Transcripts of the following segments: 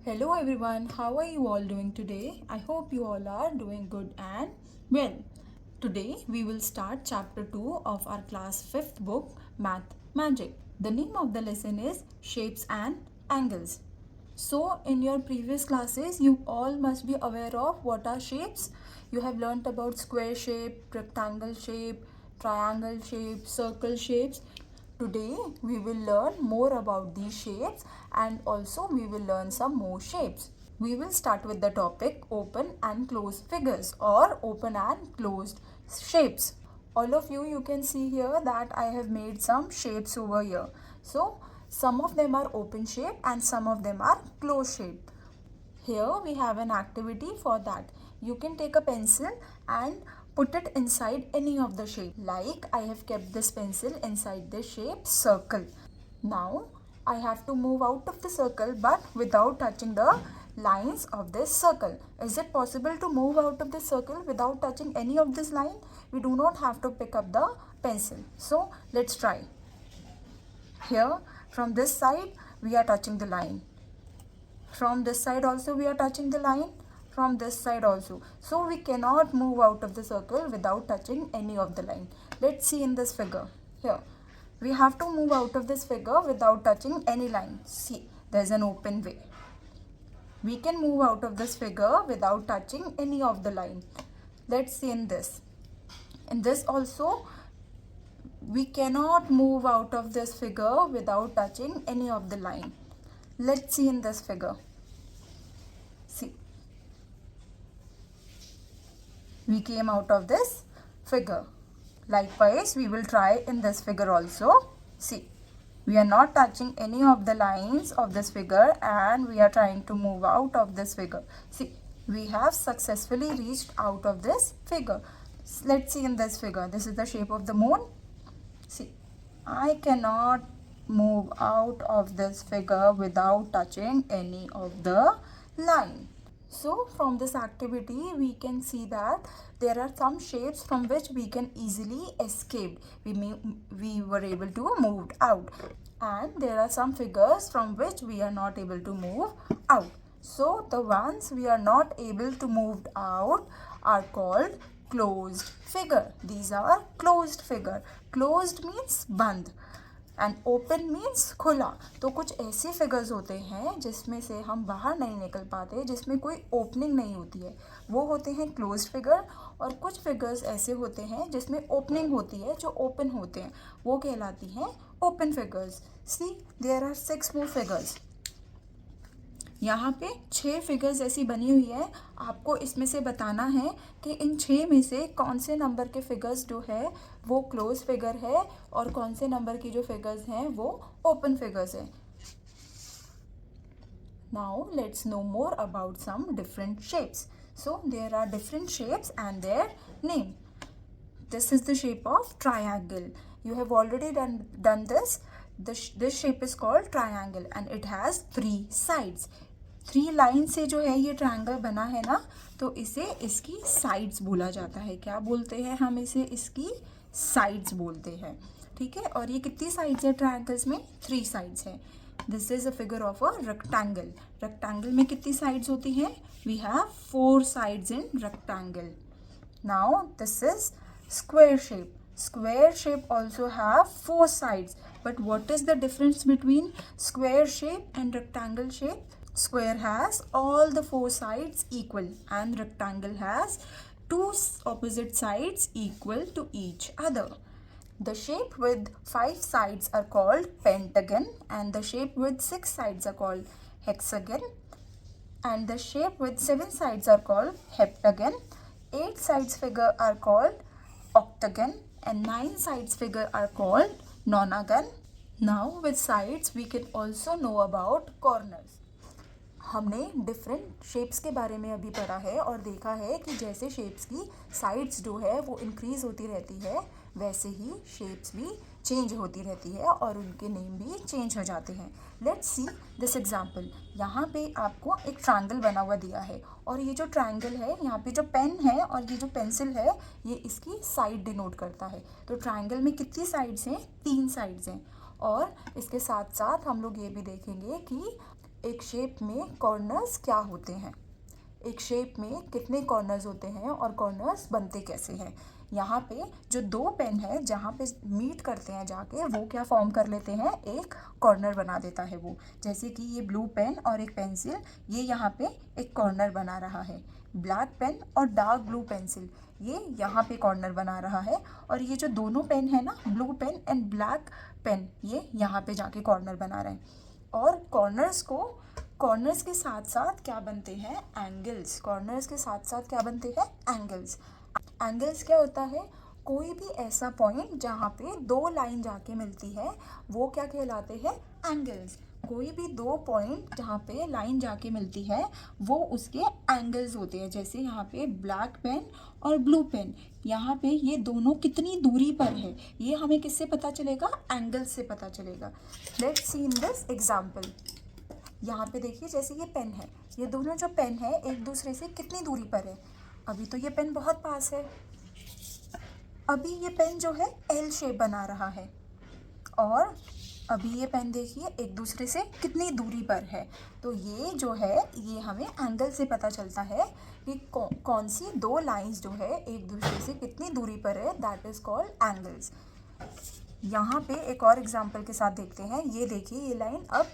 Hello everyone, how are you all doing today? I hope you all are doing good and well. Today we will start chapter 2 of our class 5th book, Math Magic. The name of the lesson is Shapes and Angles. So, in your previous classes, you all must be aware of what are shapes. You have learnt about square shape, rectangle shape, triangle shape, circle shapes. Today we will learn more about these shapes and also we will learn some more shapes. We will start with the topic open and closed figures or open and closed shapes. All of you can see here that I have made some shapes over here. So some of them are open shape and some of them are closed shape. Here we have an activity for that. You can take a pencil and put it inside any of the shape. Like I have kept this pencil inside the shape circle. Now I have to move out of the circle but without touching the lines of this circle. Is it possible to move out of the circle without touching any of this line? We do not have to pick up the pencil. So let's try. Here from this side we are touching the line. From this side also we are touching the line. From this side also. So we cannot move out of the circle without touching any of the line. Let's see in this figure. Here. We have to move out of this figure without touching any line. See, there's an open way. We can move out of this figure without touching any of the line. Let's see in this. In this also, we cannot move out of this figure without touching any of the line. Let's see in this figure. See. We came out of this figure. Likewise, we will try in this figure also. See, we are not touching any of the lines of this figure and we are trying to move out of this figure. See, we have successfully reached out of this figure. Let's see in this figure. This is the shape of the moon. See, I cannot move out of this figure without touching any of the line. So from this activity we can see that there are some shapes from which we can easily escape. We were able to move out, and there are some figures from which we are not able to move out. So the ones we are not able to move out are called closed figure. These are closed figure. Closed means बंद and open means खुला. तो कुछ ऐसे figures होते हैं जिसमें से हम बाहर नहीं निकल पाते, जिसमें कोई ओपनिंग नहीं होती है, वो होते हैं क्लोज्ड फिगर. और कुछ फिगर्स ऐसे होते हैं जिसमें ओपनिंग होती है, जो ओपन होते हैं, वो कहलाती हैं open figures. See there are 6 more figures. यहाँ पे 6 फिगर्स ऐसी बनी हुई है. आपको इसमें से बताना है कि इन 6 में से कौन से नंबर के फिगर्स जो है वो क्लोज फिगर है और कौन से नंबर की जो फिगर्स हैं वो ओपन फिगर्स हैं. Now let's know more about some different shapes. So there are different shapes and their name. This is the shape of triangle. You have already done this. This shape is called triangle and it has 3 sides. 3 line से जो है ये triangle बना है ना, तो इसे इसकी साइड्स बोला जाता है. क्या बोलते हैं हम इसे? इसकी साइड्स बोलते हैं. ठीक है. और ये कितनी साइड्स है ट्रायंगल्स में? 3 साइड्स हैं. This is a figure of a rectangle. Rectangle में कितनी साइड्स होती हैं? We have 4 sides in rectangle. Now this is square shape. Square shape also have 4 sides. But what is the difference between square shape and rectangle shape? Square has all the 4 sides equal and rectangle has 2 opposite sides equal to each other. The shape with 5 sides are called pentagon and the shape with 6 sides are called hexagon and the shape with 7 sides are called heptagon. 8 sides figure are called octagon and 9 sides figure are called nonagon. Now with sides we can also know about corners. हमने different shapes के बारे में अभी पढ़ा है और देखा है कि जैसे शेप्स की साइड्स जो है वो इंक्रीज होती रहती है, वैसे ही शेप्स भी चेंज होती रहती है और उनके नेम भी चेंज हो जाते हैं. Let's see this example. यहाँ पे आपको एक ट्रायंगल बना हुआ दिया है और ये जो ट्रायंगल है, यहाँ पे जो पेन है और ये जो पेंसिल है, ये इसकी साइड डिनोट करता है. तो ट्रायंगल में कितनी साइड्स हैं? 3 साइड्स हैं. और इसके साथ साथ हम लोग ये भी देखेंगे कि एक शेप में कॉर्नर्स क्या होते हैं, एक शेप में कितने कॉर्नर्स होते हैं और कॉर्नर्स बनते कैसे हैं। यहाँ पे जो दो पेन है जहाँ पे मीट करते हैं जाके, वो क्या फॉर्म कर लेते हैं, एक कॉर्नर बना देता है वो। जैसे कि ये ब्लू पेन और एक पेंसिल, ये यहाँ पे एक कॉर्नर बना रहा है। ब्लैक पेन और डार्क ब्लू पेंसिल, ये यहाँ पे कॉर्नर बना रहा है। और ये जो दोनों पेन है ना, blue pen and black pen, ये यहाँ पे जाके कॉर्नर बना रहे हैं। और कॉर्नर्स के साथ साथ क्या बनते हैं, एंगल्स। कॉर्नर्स के साथ साथ क्या बनते हैं, एंगल्स। एंगल्स क्या होता है, कोई भी ऐसा पॉइंट जहाँ पे दो लाइन जाके मिलती है, वो क्या कहलाते हैं, एंगल्स। कोई भी दो पॉइंट जहाँ पे लाइन जाके मिलती है, वो उसके एंगल्स होते हैं। जैसे यहाँ पे ब्लैक पेन और ब्लू पेन, यहाँ पे ये दोनों कितनी दूरी पर है, ये हमें किससे पता चलेगा, एंगल्स से पता चलेगा। Let's see in this example. यहाँ पे देखिए, जैसे ये पेन है, ये दोनों जो पेन है एक दूसरे से कितनी दूरी पर है। अभी तो ये पेन बहुत पास है, अभी ये पेन जो है एल शेप बना रहा है। और अभी ये पेन देखिए एक दूसरे से कितनी दूरी पर है। तो ये जो है, ये हमें एंगल से पता चलता है कि कौन सी दो लाइंस जो है एक दूसरे से कितनी दूरी पर है, दैट इज़ कॉल्ड एंगल्स। यहाँ पे एक और एग्जांपल के साथ देखते हैं। ये देखिए, ये लाइन अब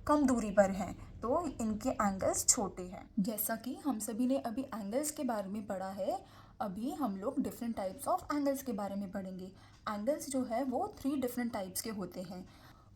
कम दूरी पर है, तो इनके एंगल्स छोटे हैं। जैसा कि हम सभी ने अभी एंगल्स के बारे में पढ़ा है, अभी हम लोग डिफरेंट टाइप्स ऑफ एंगल्स के बारे में पढ़ेंगे। एंगल्स जो है वो 3 डिफरेंट टाइप्स के होते हैं।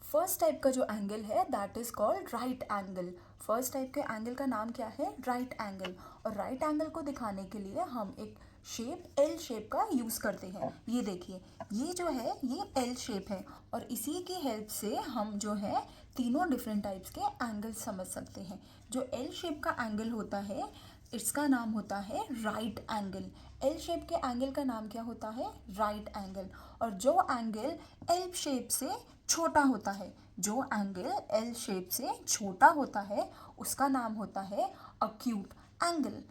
फर्स्ट टाइप का जो एंगल है, that is called right angle. First type के एंगल का नाम क्या है, राइट एंगल। और राइट एंगल को दिखाने के लिए हम एक शेप एल शेप का यूज़ करते हैं। ये देखिए, ये जो है ये एल शेप है, और इसी की हेल्प से हम जो है तीनों डिफरेंट टाइप्स के एंगल समझ सकते हैं। जो एल शेप का एंगल होता है, इसका नाम होता है राइट एंगल। एल शेप के एंगल का नाम क्या होता है, राइट एंगल। और जो एंगल एल शेप से छोटा होता है, जो एंगल एल शेप से छोटा होता है, उसका नाम होता है अक्यूट एंगल।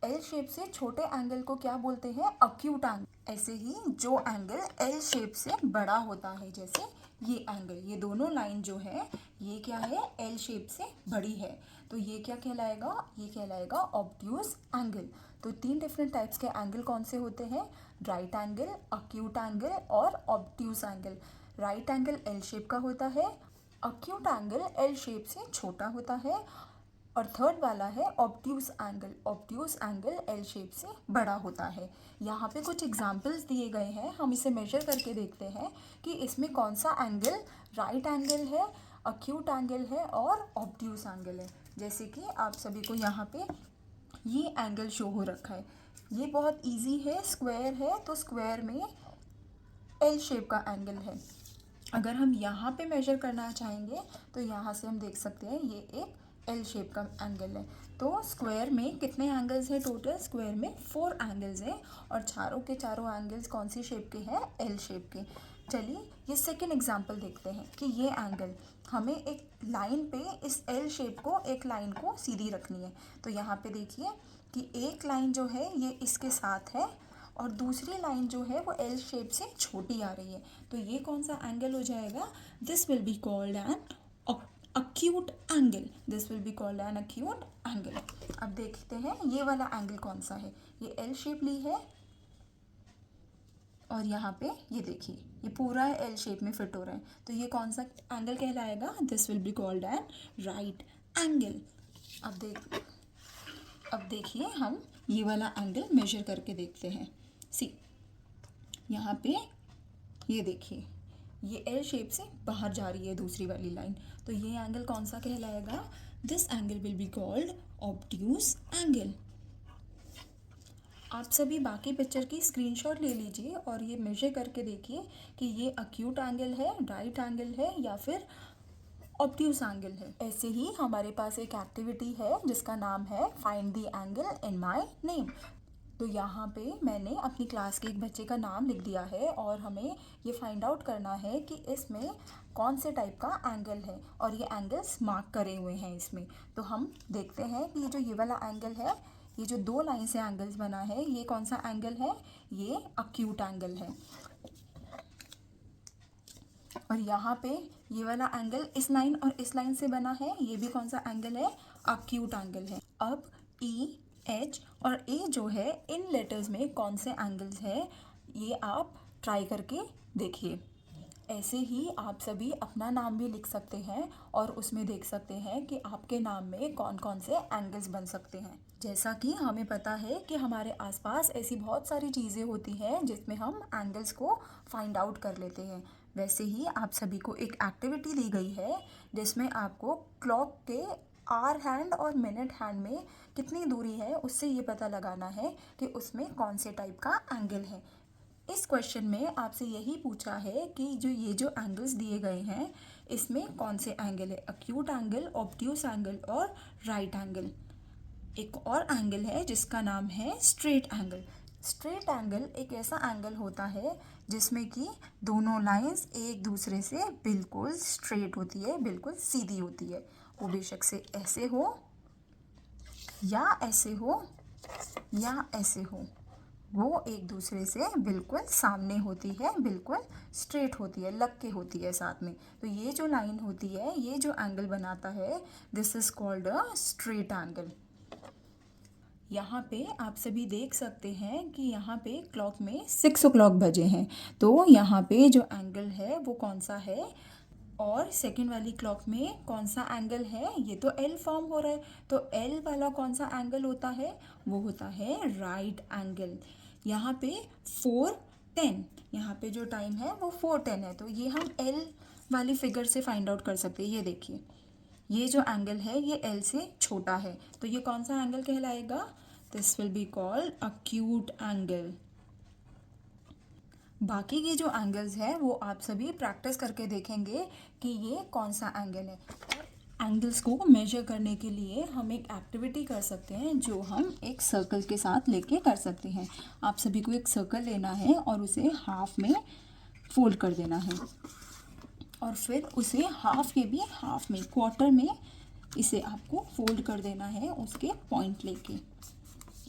एल शेप से छोटे एंगल को क्या बोलते हैं, अक्यूट एंगल। ऐसे ही जो एंगल एल शेप से बड़ा होता है, जैसे ये एंगल, ये दोनों लाइन जो है ये क्या है, एल शेप से बड़ी है, तो ये क्या कहलाएगा, ये कहलाएगा ऑब्ट्यूज एंगल। तो 3 डिफरेंट टाइप्स के एंगल कौन से होते हैं, राइट एंगल, अक्यूट एंगल और obtuse angle. Right angle L shape का होता है, अक्यूट एंगल एल शेप से छोटा होता है, और थर्ड वाला है obtuse angle. Obtuse angle L shape से बड़ा होता है। यहाँ पे कुछ एग्जांपल्स दिए गए हैं, हम इसे मेजर करके देखते हैं कि इसमें कौन सा एंगल राइट एंगल है, अक्यूट एंगल है और ऑब्ट्यूज एंगल है। जैसे कि आप सभी को यहाँ पे ये एंगल शो हो रखा है, ये बहुत इजी है, स्क्वायर है, तो स्क्वायर में एल शेप का एंगल है। अगर हम यहाँ पे मेजर करना चाहेंगे तो यहाँ से हम देख सकते हैं ये एक एल शेप का एंगल है। तो स्क्वायर में कितने एंगल्स हैं टोटल, स्क्वायर में 4 एंगल्स हैं, और चारों के चारों एंगल्स कौन सी शेप के हैं, एल शेप के। चलिए ये सेकंड एग्जांपल देखते हैं कि ये एंगल, हमें एक लाइन पे इस एल शेप को, एक लाइन को सीधी रखनी है। तो यहाँ पे देखिए कि एक लाइन जो है ये इसके साथ है, और दूसरी लाइन जो है वो एल शेप से छोटी आ रही है। तो ये कौन सा एंगल हो जाएगा, this will be called an acute angle. This will be called an acute angle. अब देखते हैं ये वाला एंगल कौन सा है, ये एल शेप ली है, और यहाँ पे ये देखिए ये पूरा एल शेप में फिट हो रहा है, तो ये कौन सा एंगल कहलाएगा, this will be called an right angle. अब देखिए हम ये वाला एंगल मेजर करके देखते हैं। सी यहाँ पे ये देखिए, ये एल शेप से बाहर जा रही है दूसरी वाली लाइन, तो ये एंगल कौन सा कहलाएगा, this angle will be called obtuse angle. आप सभी बाकी पिक्चर की स्क्रीनशॉट ले लीजिए और ये मेजर करके देखिए कि ये अक्यूट एंगल है, राइट एंगल है या फिर ऑब्ट्यूज एंगल है। ऐसे ही हमारे पास एक एक्टिविटी है जिसका नाम है find the angle in my name. तो यहाँ पे मैंने अपनी क्लास के एक बच्चे का नाम लिख दिया है, और हमें ये फाइंड आउट करना है कि इसमें कौन से टाइप का एंगल है, और ये एंगल्स मार्क करे हुए हैं इसमें। तो हम देखते हैं कि ये जो ये वाला एंगल है, ये जो 2 लाइन से एंगल्स बना है, ये कौन सा एंगल है, ये अक्यूट एंगल है। और यहाँ पे ये वाला एंगल इस लाइन और इस लाइन से बना है, ये भी कौन सा एंगल है, अक्यूट एंगल है। अब ई, एच और ए जो है, इन लेटर्स में कौन से एंगल्स है, ये आप ट्राई करके देखिए। ऐसे ही आप सभी अपना नाम भी लिख सकते हैं और उसमें देख सकते हैं कि आपके नाम में कौन कौन से एंगल्स बन सकते हैं। जैसा कि हमें पता है कि हमारे आसपास ऐसी बहुत सारी चीज़ें होती हैं जिसमें हम एंगल्स को फाइंड आउट कर लेते हैं, वैसे ही आप सभी को एक एक्टिविटी दी गई है जिसमें आपको क्लॉक के आवर हैंड और मिनट हैंड में कितनी दूरी है उससे ये पता लगाना है कि उसमें कौन से टाइप का एंगल है। इस क्वेश्चन में आपसे यही पूछा है कि जो एंगल्स दिए गए हैं इसमें कौन से एंगल है, अक्यूट एंगल, ऑब्ट्यूस एंगल और राइट एंगल। एक और एंगल है जिसका नाम है स्ट्रेट एंगल। स्ट्रेट एंगल एक ऐसा एंगल होता है जिसमें कि दोनों लाइंस एक दूसरे से बिल्कुल स्ट्रेट होती है, बिल्कुल सीधी होती है। वो बेशक से ऐसे हो या ऐसे हो या ऐसे हो, वो एक दूसरे से बिल्कुल सामने होती है, बिल्कुल स्ट्रेट होती है, लग के होती है साथ में। तो ये जो लाइन होती है, ये जो एंगल बनाता है, this is called a straight angle. यहाँ पे आप सभी देख सकते हैं कि यहाँ पे क्लॉक में 6 o'clock बजे हैं, तो यहाँ पे जो एंगल है वो कौन सा है, और सेकेंड वाली क्लॉक में कौन सा एंगल है, ये तो एल फॉर्म हो रहा है, तो एल वाला कौन सा एंगल होता है, वो होता है राइट एंगल। यहाँ पे 4:10, यहाँ पे जो टाइम है वो 4:10 है, तो ये हम एल वाली फिगर से फाइंड आउट कर सकते हैं। ये देखिए, ये जो एंगल है ये एल से छोटा है, तो ये कौन सा एंगल कहलाएगा, this will be called acute angle. बाकी के जो एंगल्स हैं वो आप सभी प्रैक्टिस करके देखेंगे कि ये कौन सा एंगल है। एंगल्स को मेजर करने के लिए हम एक एक्टिविटी कर सकते हैं जो हम एक सर्कल के साथ लेके कर सकते हैं। आप सभी को एक सर्कल लेना है और उसे हाफ में फोल्ड कर देना है, और फिर उसे हाफ के भी हाफ में, क्वार्टर में इसे आपको फोल्ड कर देना है उसके पॉइंट लेके।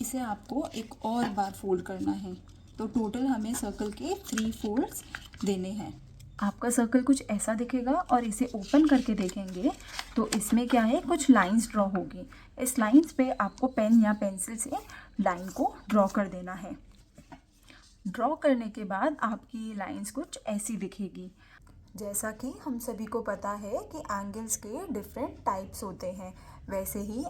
इसे आपको एक और बार फोल्ड करना है, तो टोटल हमें सर्कल के 3 फोल्ड्स देने हैं। आपका सर्कल कुछ ऐसा दिखेगा और इसे ओपन करके देखेंगे तो इसमें क्या है, कुछ लाइंस ड्रॉ होगी। इस लाइंस पे आपको पेन या पेंसिल से लाइन को ड्रॉ कर देना है। ड्रॉ करने के बाद आपकी लाइंस कुछ ऐसी दिखेगी। जैसा कि हम सभी को पता है कि एंगल्स के डिफरेंट टाइप्स होते हैं, वैसे ही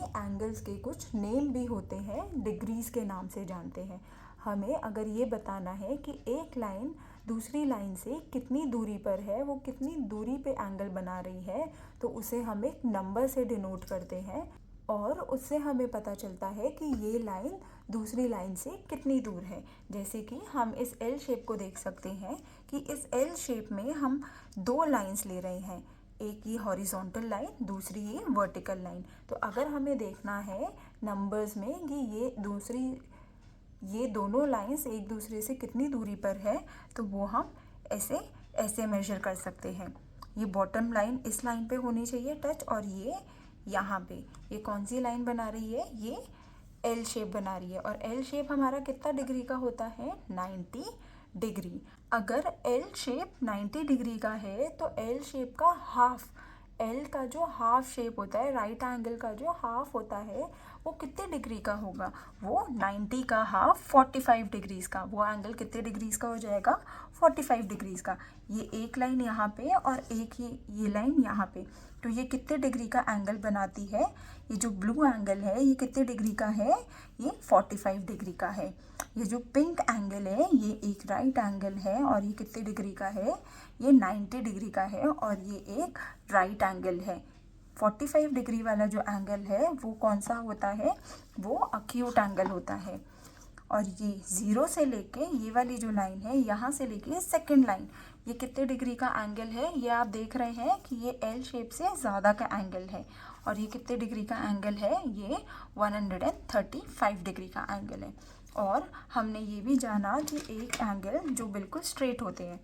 एंगल्स के कुछ नेम भी होते हैं, डिग्रीज के नाम से जानते हैं। हमें अगर ये बताना है कि एक लाइन दूसरी लाइन से कितनी दूरी पर है, वो कितनी दूरी पे एंगल बना रही है, तो उसे हम एक नंबर से डिनोट करते हैं, और उससे हमें पता चलता है कि ये लाइन दूसरी लाइन से कितनी दूर है। जैसे कि हम इस एल शेप को देख सकते हैं कि इस एल शेप में हम 2 लाइंस ले रहे हैं, एक ये हॉरिजॉन्टल लाइन, दूसरी ये वर्टिकल लाइन। तो अगर हमें देखना है नंबर्स में कि ये दोनों लाइंस एक दूसरे से कितनी दूरी पर है, तो वो हम ऐसे मेजर कर सकते हैं। ये बॉटम लाइन इस लाइन पे होनी चाहिए टच, और ये यहाँ पे ये कौन सी लाइन बना रही है, ये एल शेप बना रही है, और एल शेप हमारा कितना डिग्री का होता है, 90 डिग्री। अगर एल शेप 90 डिग्री का है तो एल शेप का हाफ, एल का जो हाफ शेप होता है, राइट एंगल का जो हाफ होता है, वो कितने डिग्री का होगा, वो 90 का हाफ 45 डिग्रीज का, वो एंगल कितने डिग्रीज का हो जाएगा, 45 डिग्रीज का। ये एक लाइन यहाँ पे और एक ये लाइन यहाँ पे, तो ये कितने डिग्री का एंगल बनाती है, ये जो ब्लू एंगल है ये कितने डिग्री का है, ये 45 डिग्री का है। ये जो पिंक एंगल है ये एक राइट एंगल है और ये कितने डिग्री का है, ये 90 डिग्री का है, और ये एक राइट एंगल है। 45 डिग्री वाला जो एंगल है वो कौन सा होता है, वो अक्यूट एंगल होता है। और ये 0 से लेके ये वाली जो लाइन है, यहाँ से लेके सेकंड लाइन, ये कितने डिग्री का एंगल है, ये आप देख रहे हैं कि ये एल शेप से ज़्यादा का एंगल है, और ये कितने डिग्री का एंगल है, ये 135 डिग्री का एंगल है। और हमने ये भी जाना कि एक एंगल जो बिल्कुल स्ट्रेट होते हैं,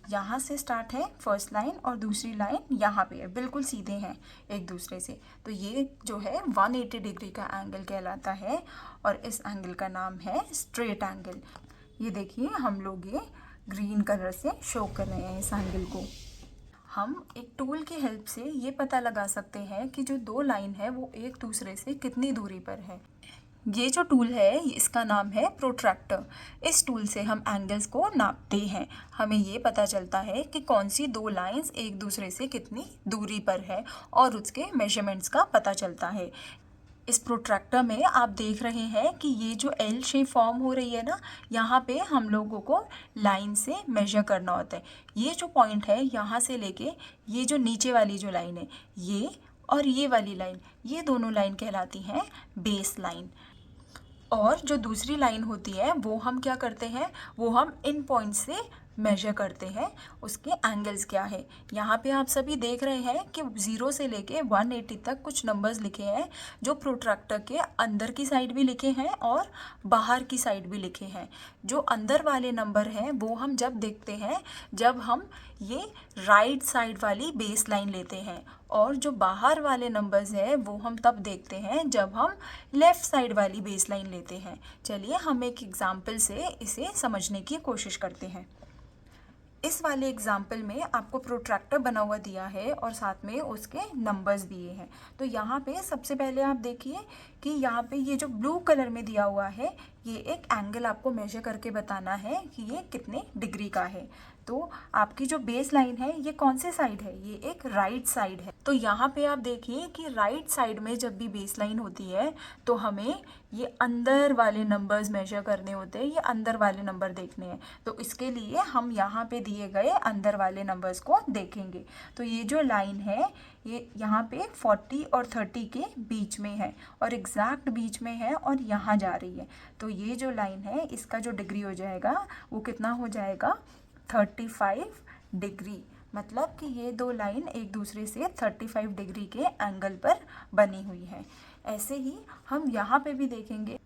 यहाँ से स्टार्ट है फर्स्ट लाइन और दूसरी लाइन यहाँ पे है, बिल्कुल सीधे हैं एक दूसरे से, तो ये जो है 180 डिग्री का एंगल कहलाता है, और इस एंगल का नाम है स्ट्रेट एंगल। ये देखिए, हम लोग ये ग्रीन कलर से शो कर रहे हैं इस एंगल को। हम एक टूल की हेल्प से ये पता लगा सकते हैं कि जो दो लाइन है वो एक दूसरे से कितनी दूरी पर है। ये जो टूल है इसका नाम है प्रोट्रैक्टर। इस टूल से हम एंगल्स को नापते हैं। हमें ये पता चलता है कि कौन सी दो लाइंस एक दूसरे से कितनी दूरी पर है और उसके मेजरमेंट्स का पता चलता है। इस प्रोट्रैक्टर में आप देख रहे हैं कि ये जो एल शेप फॉर्म हो रही है ना, यहाँ पे हम लोगों को लाइन से मेजर करना होता है। ये जो पॉइंट है यहाँ से लेके ये जो नीचे वाली जो लाइन है ये और ये वाली लाइन, ये दोनों लाइन कहलाती हैं बेस लाइन। और जो दूसरी लाइन होती है वो हम क्या करते हैं, वो हम इन पॉइंट से मेजर करते हैं उसके एंगल्स क्या है। यहाँ पे आप सभी देख रहे हैं कि 0 से लेके 180 तक कुछ नंबर्स लिखे हैं जो प्रोट्रैक्टर के अंदर की साइड भी लिखे हैं और बाहर की साइड भी लिखे हैं। जो अंदर वाले नंबर हैं वो हम जब देखते हैं जब हम ये राइट साइड वाली बेस लाइन लेते हैं, और जो बाहर वाले नंबर्स हैं वो हम तब देखते हैं जब हम लेफ़्ट साइड वाली बेस लाइन लेते हैं। चलिए हम एक एग्जाम्पल से इसे समझने की कोशिश करते हैं। इस वाले एग्जाम्पल में आपको प्रोट्रैक्टर बना हुआ दिया है और साथ में उसके नंबर्स दिए हैं। तो यहाँ पे सबसे पहले आप देखिए कि यहाँ पे ये जो ब्लू कलर में दिया हुआ है ये एक एंगल आपको मेजर करके बताना है कि ये कितने डिग्री का है। तो आपकी जो बेस लाइन है ये कौन से साइड है, ये एक राइट साइड है। तो यहाँ पे आप देखिए कि राइट साइड में जब भी बेस लाइन होती है तो हमें ये अंदर वाले नंबर्स मेजर करने होते हैं, ये अंदर वाले नंबर देखने हैं। तो इसके लिए हम यहाँ पे दिए गए अंदर वाले नंबर्स को देखेंगे। तो ये जो लाइन है ये यहाँ पे 40 और 30 के बीच में है और एग्जैक्ट बीच में है और यहाँ जा रही है। तो ये जो लाइन है इसका जो डिग्री हो जाएगा वो कितना हो जाएगा, 35 डिग्री। मतलब कि ये दो लाइन एक दूसरे से 35 डिग्री के एंगल पर बनी हुई है। ऐसे ही हम यहाँ पे भी देखेंगे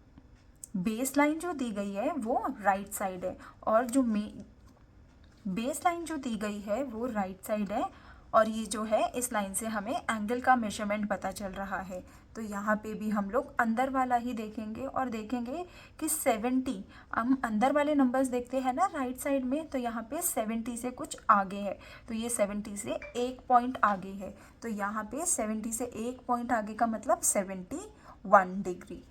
बेस लाइन जो दी गई है वो राइट साइड है और जो बेस लाइन जो दी गई है वो राइट साइड है और ये जो है इस लाइन से हमें एंगल का मेजरमेंट पता चल रहा है। तो यहाँ पे भी हम लोग अंदर वाला ही देखेंगे और देखेंगे कि 70, हम अंदर वाले नंबर्स देखते हैं ना राइट साइड में, तो यहाँ पे 70 से कुछ आगे है। तो ये 70 से 1 पॉइंट आगे है। तो यहाँ पे 70 से 1 पॉइंट आगे का मतलब 71 डिग्री।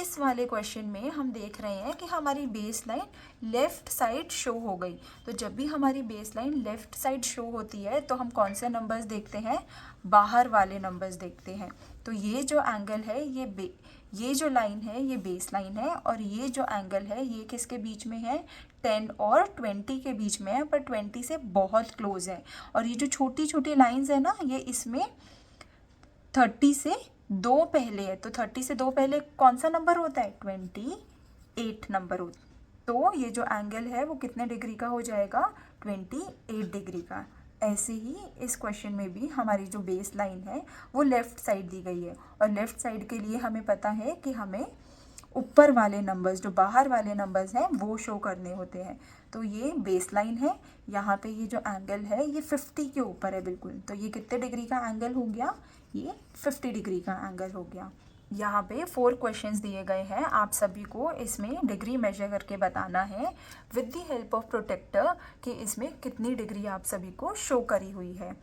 इस वाले क्वेश्चन में हम देख रहे हैं कि हमारी base line left side show हो गई। तो जब भी हमारी base line left side show होती है तो हम कौन से नंबर्स देखते हैं, बाहर वाले नंबर्स देखते हैं। तो ये जो एंगल है ये जो लाइन है ये बेस लाइन है और ये जो एंगल है ये किसके बीच में है, 10 और 20 के बीच में है, पर 20 से बहुत क्लोज है। और ये जो छोटी छोटी लाइंस है ना ये इसमें 30 से 2 पहले है। तो 30 से 2 पहले कौन सा नंबर होता है, 28 नंबर होता है। तो ये जो एंगल है वो कितने डिग्री का हो जाएगा, 28 डिग्री का। ऐसे ही इस क्वेश्चन में भी हमारी जो बेस लाइन है वो लेफ़्ट साइड दी गई है और लेफ़्ट साइड के लिए हमें पता है कि हमें ऊपर वाले नंबर्स, जो बाहर वाले नंबर्स हैं वो शो करने होते हैं। तो ये बेस लाइन है, यहाँ पे ये जो एंगल है ये 50 के ऊपर है बिल्कुल। तो ये कितने डिग्री का एंगल हो गया, ये 50 डिग्री का एंगल हो गया। यहाँ पे 4 क्वेश्चंस दिए गए हैं, आप सभी को इसमें डिग्री मेजर करके बताना है with the help of protractor कि इसमें कितनी डिग्री आप सभी को शो करी हुई है।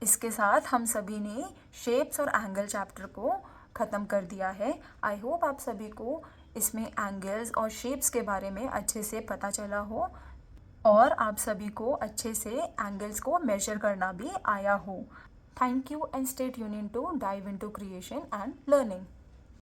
इसके साथ हम सभी ने शेप्स और एंगल चैप्टर को ख़त्म कर दिया है। आई होप आप सभी को इसमें एंगल्स और शेप्स के बारे में अच्छे से पता चला हो और आप सभी को अच्छे से एंगल्स को मेजर करना भी आया हो। Thank you and stay tuned to dive into creation and learning.